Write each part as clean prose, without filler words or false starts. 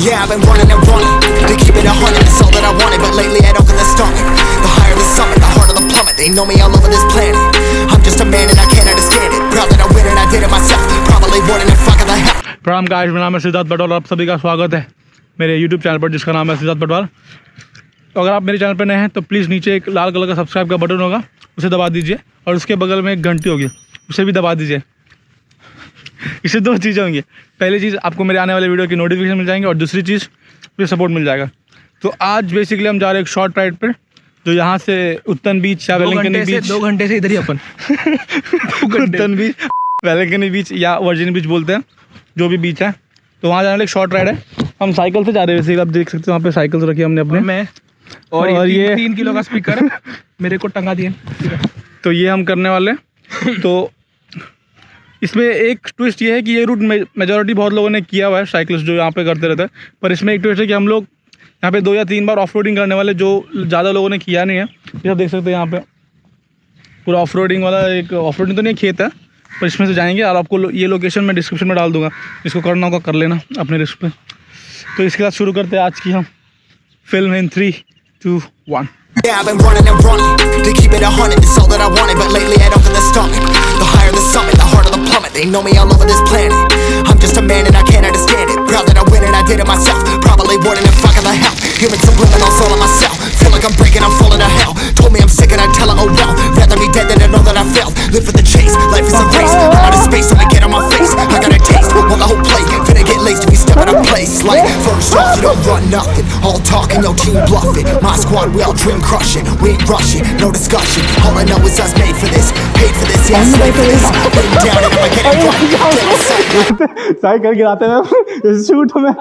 Yeah, I've been running and running to keep it 100, it's all that I wanted. But lately I don't get the stomach. The higher the summit, the harder the plummet. They know me all over this planet. I'm just a man and I can't understand it. Proud that I win and I did it myself. Probably wouldn't if fuck of the hell. प्रणाम guys, मेरा नाम है सिद्धार्थ बटवाल और आप सभी का स्वागत है मेरे YouTube चैनल पर जिसका नाम है सिद्धार्थ बटवाल। अगर आप मेरे चैनल पर नए हैं तो प्लीज़ नीचे एक लाल कलर का सब्सक्राइब का बटन होगा, उसे दबा दीजिए और उसके बगल में एक घंटी होगी, उसे भी दबा दीजिए। इससे दो चीज़ें होंगी, पहली चीज़ आपको मेरे आने वाले वीडियो की नोटिफिकेशन मिल जाएंगे और दूसरी चीज़ मुझे सपोर्ट मिल जाएगा। तो आज बेसिकली हम जा रहे हैं एक शॉर्ट राइड पर, जो यहाँ से उत्तन बीच या वेलिंगटन बीच, 2 घंटे से इधर ही अपन उत्तन बीच, वेलिंगटन बीच या वर्जिन बीच बोलते हैं, जो भी बीच है, तो वहाँ जाने वाले एक शॉर्ट राइड है। हम साइकिल से जा रहे हैं, वैसे आप देख सकते हैं वहाँ पे साइकिल रखी है हमने अपने में, और ये 3 किलो का स्पीकर है मेरे को टंगा दिए, तो ये हम करने वाले हैं। तो इसमें एक ट्विस्ट ये है कि ये रूट मेजॉरिटी बहुत लोगों ने किया हुआ है, साइकिलिस्ट जो यहाँ पे करते रहते हैं, पर इसमें एक ट्विस्ट है कि हम लोग यहाँ पे 2 या 3 बार ऑफ रोडिंग करने वाले, जो ज़्यादा लोगों ने किया नहीं है। ये आप देख सकते हैं यहाँ पे पूरा ऑफ रोडिंग वाला, एक ऑफ रोडिंग तो नहीं खेत है, पर इसमें से जाएंगे और आपको ये लोकेशन मैं डिस्क्रिप्शन में डाल दूंगा, इसको करना होगा कर लेना अपने रिस्क पे। तो इसके साथ शुरू करते हैं आज की हम film in 3, 2, 1। Yeah, I've been running and running to keep it 100, it's all that I wanted. But lately I don't get the stomach. The higher the summit, the harder the plummet. They know me all over this planet. I'm just a man and I can't understand it. Proud that I win and I did it myself. Probably wouldn't if fuck of the hell. Human subliminals all on myself. Feel like I'm breaking, I'm falling to hell. Told me I'm sick and I tell her, oh well. Rather be dead than to know that I failed. Live for the chase, life is a race. I'm out of space, so I get on my face. I got a taste, want the whole plate. Finna get laced if you step out of place. Like, first off, you don't run nothing. All talking, your team bluffing. My squad, we all dream crushing. We ain't rushing, no discussion. All I know is us made for this. Paid for this, yeah, slave for this. Been down and I'ma get it right. Cycle गिराते हैं shoot में।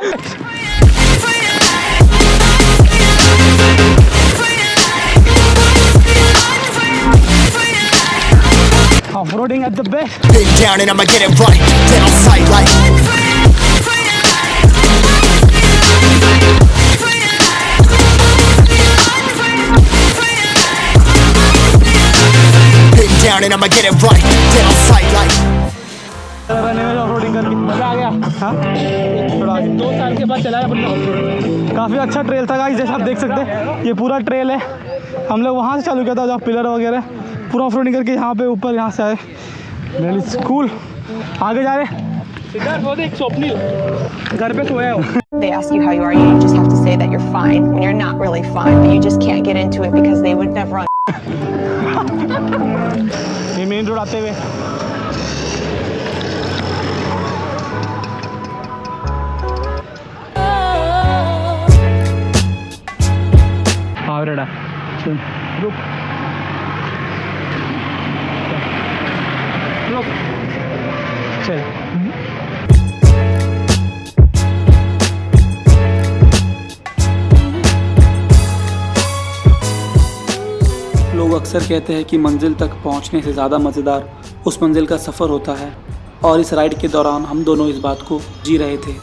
Off-roading at the best. Been down and I'ma get it right. Dead on sight like. Been down and I'ma get it right. Dead on sight like. Off-roading करके मजा आ गया। हाँ, थोड़ा 2 साल के बाद चला है अपन ऑफ-रोडिंग। काफ़ी अच्छा ट्रेल था गाइस, जैसे आप देख सकते हैं ये पूरा ट्रेल है। हम लोग वहाँ से चालू किया था जहाँ पिलर वगैरह, पूरा ऑफ-रोडिंग करके यहाँ पे ऊपर यहाँ से आए। Really cool. आगे जा रहे सिद्धार्थ, वो देख स्वप्निल घर पे सोया हो। They ask you how you are, you just have to say that you're fine when you're not really fine, but you just can't get into it because they would never ये main road आते हुए रुक रुक चल। लोग अक्सर कहते हैं कि मंजिल तक पहुंचने से ज़्यादा मज़ेदार उस मंजिल का सफ़र होता है, और इस राइड के दौरान हम दोनों इस बात को जी रहे थे।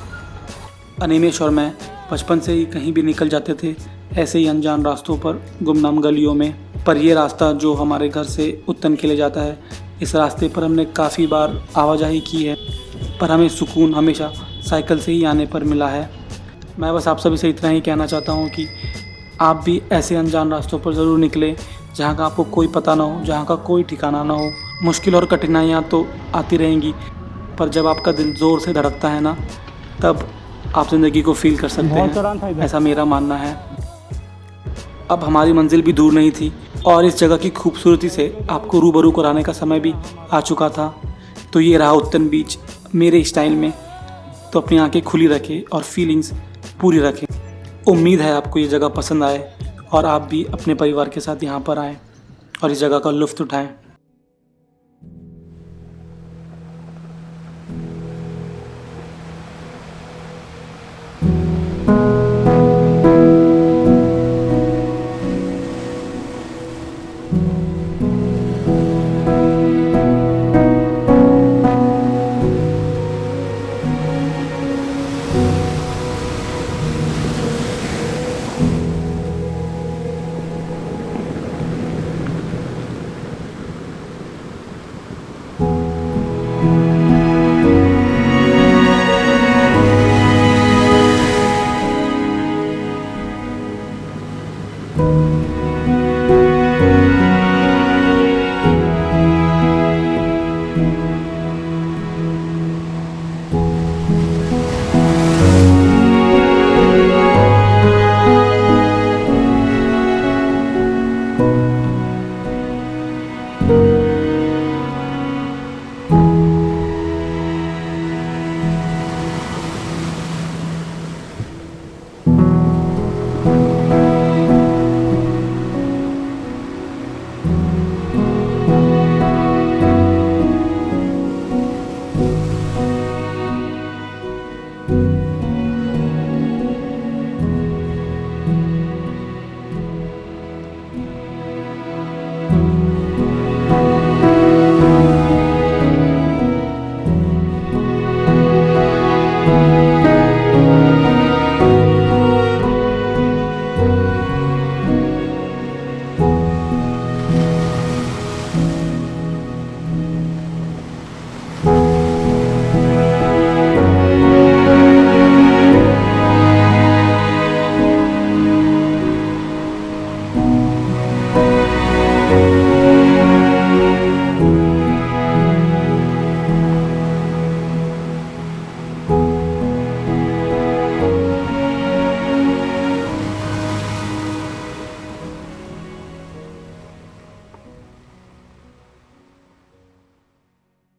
अनिमेश और मैं बचपन से ही कहीं भी निकल जाते थे, ऐसे ही अनजान रास्तों पर, गुमनाम गलियों में। पर यह रास्ता जो हमारे घर से उत्तन के लिए जाता है, इस रास्ते पर हमने काफ़ी बार आवाजाही की है, पर हमें सुकून हमेशा साइकिल से ही आने पर मिला है। मैं बस आप सभी से इतना ही कहना चाहता हूँ कि आप भी ऐसे अनजान रास्तों पर ज़रूर निकलें जहाँ का आपको कोई पता ना हो, जहाँ का कोई ठिकाना ना हो। मुश्किल और कठिनाइयाँ तो आती रहेंगी, पर जब आपका दिल ज़ोर से धड़कता है ना, तब आप ज़िंदगी को फील कर सकते हैं, ऐसा मेरा मानना है। अब हमारी मंजिल भी दूर नहीं थी और इस जगह की खूबसूरती से आपको रूबरू कराने का समय भी आ चुका था। तो ये रहा उत्तन बीच मेरे स्टाइल में। तो अपनी आंखें खुली रखें और फीलिंग्स पूरी रखें। उम्मीद है आपको ये जगह पसंद आए और आप भी अपने परिवार के साथ यहाँ पर आएँ और इस जगह का लुत्फ़ उठाएँ। है।